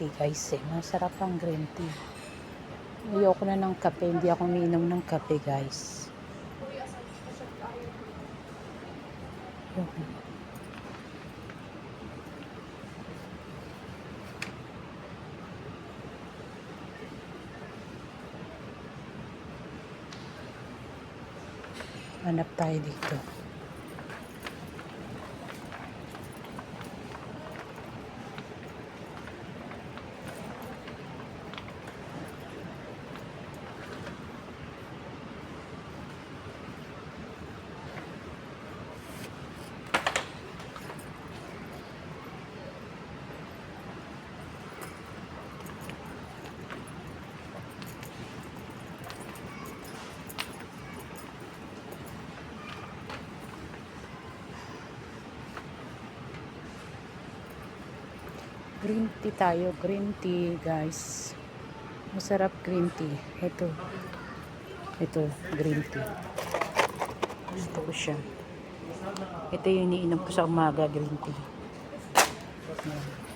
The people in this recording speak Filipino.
tea guys eh. Masarap ang green tea. Ayoko na ng kape. Hindi ako umiinom ng kape guys. Hanap tayo dito. Green tea tayo. Green tea guys. Masarap green tea. Ito. Ito. Green tea. Gusto ko siya. Ito yung iniinom ko sa umaga. Green tea. Ayan.